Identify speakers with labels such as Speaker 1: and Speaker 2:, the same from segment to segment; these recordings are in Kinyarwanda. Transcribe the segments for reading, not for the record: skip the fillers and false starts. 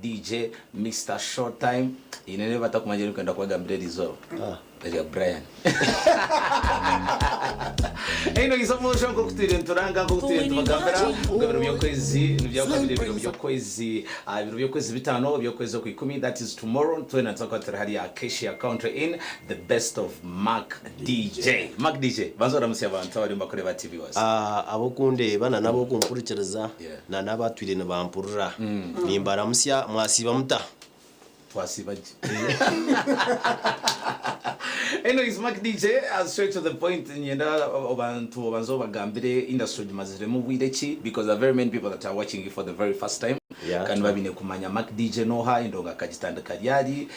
Speaker 1: DJ Mr. Showtime inene batakumanje kwenda kwa Gabriel zo ya Brian ino isomusho ko kutire nturanga ko kutire tubagambera ngabero byokwezi n'ibyakabiri byokwezi byokwezi bitano byokwezi ku 10 that is tomorrow twena tsakatira hari ya Acacia Country in the best of Mac DJ banzora musi abantu bari bakoreba TV was
Speaker 2: abokunde bana nabo kunkurikiriza na nabatwire ne bampurura nimbara musya mwasiba muta
Speaker 1: twasibaje anyways Mac DJ straight to the point nyenda abantu banzo bagambire industry mazire mu wirechi because there are very many people that are watching it for the very first time kandi babine kumanya Mac DJ no ha indonga kagitandika ryari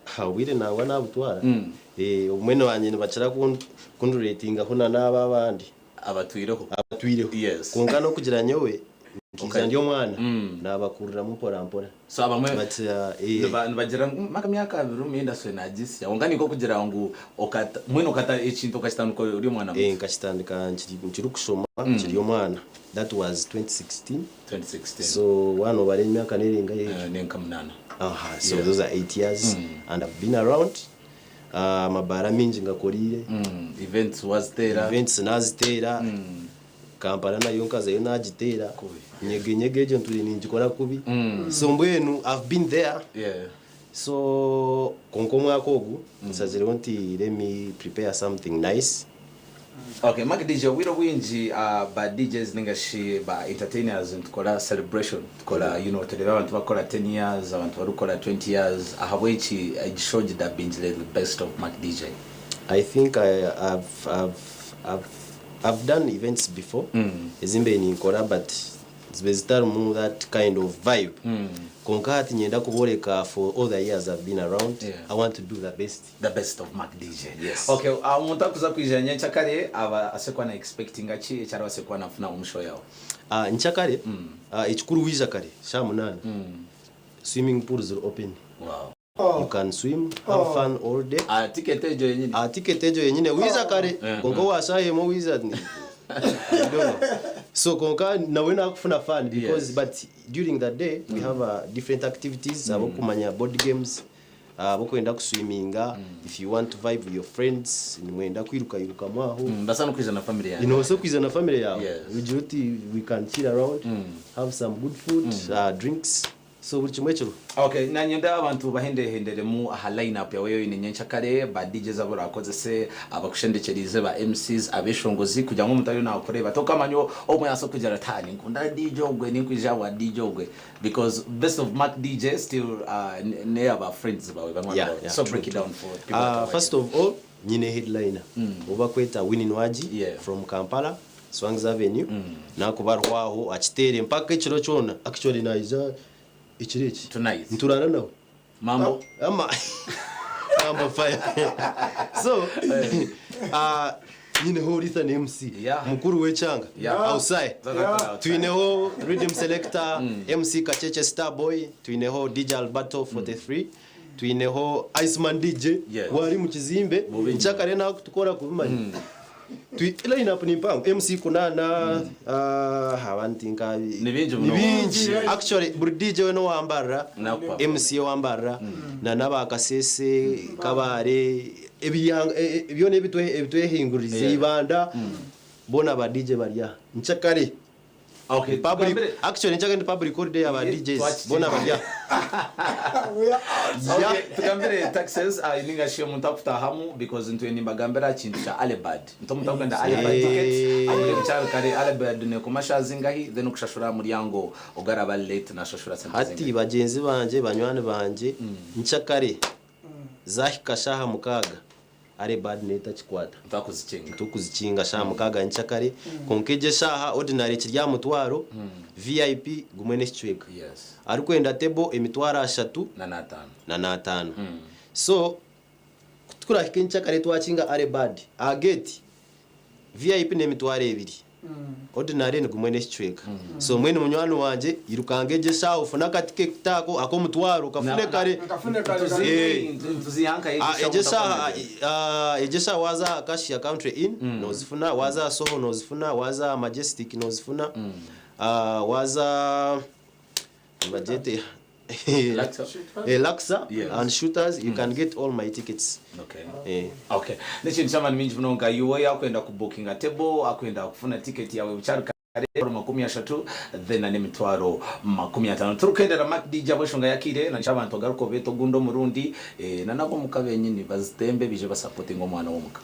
Speaker 2: hawire nawe nabutwara umwene wanye bacira kunduratinga hona naba bandi
Speaker 1: abatwireho yes
Speaker 2: kunga no kugira nyowe kiza ndiyo mwana nabakurira mupora mpora
Speaker 1: so abamwe bagira maka myaka abiri industry najisi yonga niko kugira ngo okata mwene okata ekintu kashitanuko uri mwana
Speaker 2: nkashitandika nkiri kusoma nkiri mwana that was 2016 so one over myaka niringa
Speaker 1: nenka munana
Speaker 2: so those are 8 years and I've been around mabara minji ngakorire events nazitera Kampala na yonkaza yo najitera nyege je nturi ninjikora kubi so mbwenu I've been there so konkomwa kogu nsazire nti let me prepare something nice.
Speaker 1: Okay, Mac DJ winji ba DJs ningashi ba entertainers ntukora celebration tukora today abantu bakora 10 years abantu barukora 20 years ahabwechi showed that been the best of Mac DJ.
Speaker 2: I think I've done events before ezimbe ni nkora but zbezitara mu that kind of vibe konkati nyenda kuboreka for all the years I've been around. I want to do the best
Speaker 1: of Mac DJ.
Speaker 2: Yes.
Speaker 1: Okay, umuntu akuza kwijanya cyakare aba asekwa na expecting achi cyara asekwa na funa umusho yawo
Speaker 2: nchakare ikikuru wiza kare shamunana swimming pools are open.
Speaker 1: Wow.
Speaker 2: You can swim, have fun all day.
Speaker 1: Ticket ejo yenyine
Speaker 2: wiza kare konko wasaye mo wiza ni so konka nawe nakufuna fun because but during that day we have different activities abokumanya board games abokwenda kuswimminga if you want to vibe with your friends mwenda kwiruka mwaho
Speaker 1: basano kwizana family yawe
Speaker 2: so kwizana family yawe we can chill around have some good food drinks so buchimwecho.
Speaker 1: Okay, na nyenda abantu bahendere mu line up yawe ni nyenchakare ba DJs abura akoze se abakushendekerize ba MCs abeshongozi kujya ngo mutari nakore batoka manyo omwe aso kujara tani nkunda DJ ogwe ni kwija wa DJ ogwe because best of Mac DJ still near our friends bawe bamwana so break it down for people.
Speaker 2: First of all nyine headliner oba kweta Winnie Nwaji from Kampala Swangs Avenue na kubarwaho achitere mpaka ikiro chona actually naiza ichirichi
Speaker 1: tonight
Speaker 2: nturana nawe
Speaker 1: mambo
Speaker 2: fire so nyine ho Lisa ni MC mukuru wechanga outside tuineho rhythm selector MC Kacheche Starboy tuineho DJ Alberto 43 tuineho Iceman DJ wari mu kizimbe nchakare na tukora kubimanya line up ni mpango MC kunana hawantinka nibinji actually buri DJ we no wambara MC wambara na nabakasese kabare ebyo nebitwe hingurize ibanda bona ba DJ bariya nchakare.
Speaker 1: Okay,
Speaker 2: public actually nchakare public holiday aba DJs bona bariya
Speaker 1: okay tukambere taxes ningashiyo muntafuta hamu because into ni bagambera kintu cha Alebad ntomutagenda Alebad tickets abule bicharo kare Alebad ne kumashazi ngahi then ukushashura muri yango ogaraba late na shashura sente
Speaker 2: hati bagenzi banje banywane banje nchakare zahika shaha mukaga Alebad neta chikwata tukuzikinga shaha mukaga nchakare konkeje shaha ordinary kirya mutwaro VIP gumwene chweka arikwenda table emitwara 3 na 5 so tukurahike nchakare twakinga Alebad ageti VIP ne emitwara 2 ordinary ni gumwene chweka so mwene munywano wanje yirukangeje shaho ufuna katike kitako ako mutwaro kafune kare
Speaker 1: tuziyanka
Speaker 2: ejesha waza Acacia Country in nozifuna waza Soho nozifuna waza Majestic nozifuna waza budget
Speaker 1: Laksa?
Speaker 2: Laksa and shooters. You can get all my tickets.
Speaker 1: Okay. Okay. Nechini chama minji mnonga yuwe yakwenda ku booking a table akwenda kufuna ticket yawe bucharuka rero 30 then ane mitwaro 50 turukendera Mac DJ aboshonga yakire na chabantu garuko beto gundo murundi na nabo mukabenyini bazitembe bije basupporting omwana womuka.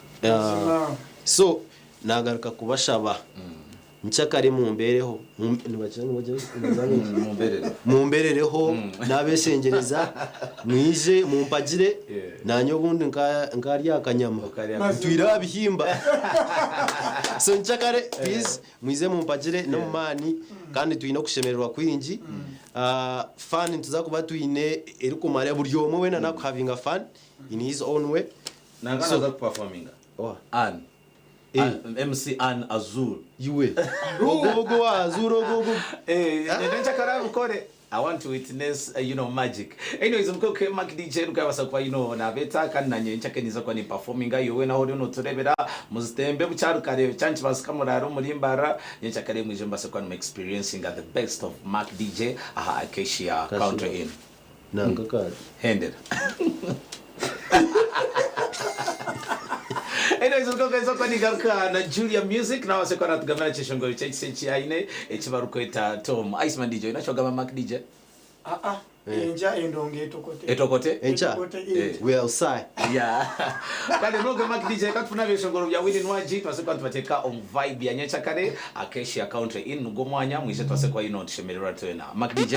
Speaker 2: So nagaruka kubashaba nchakare mumbereho mumberereho nabeshengereza mwije mumpagire nanyo bundi nkarya akanyama twira bihimba so nchakare please mwize mumpagire no mani kandi tuyino kushemererwa kwinji fan tuzakuba tuyine eriko mare buryo omwe wena nako having a fan in his own way
Speaker 1: nangana za performing MC An Azul
Speaker 2: yuwe gogo Azul gogo
Speaker 1: ndenja karabu kore I want to witness magic. Anyways mkoke Mac DJ rukabasa kwa na beta kandi nanye nchakeniza kwa ni performing yowe na hori no turebera muzitembe bucarukare chanchi basikamuraro murimbara nchakare mwije mbasa kwa experiencing at the best of Mac DJ Acacia Country Inn
Speaker 2: nanga kadi
Speaker 1: handed. Anyways, uko nigaruka na Julia Music na wase kwa natugamana cheshongoro chechi aine echibaruko eta Tom Iceman DJ inachogama Mac DJ
Speaker 3: enja endonge
Speaker 1: etokote
Speaker 2: enja we outside
Speaker 1: kale mloga Mac DJ katufuna bishongoro bya Winnie Nwaji twase kwa tubateka on vibe ya nyacha kare Acacia Country Inn ngomwanya mwishe twase kwa ino tushemerera tena Mac DJ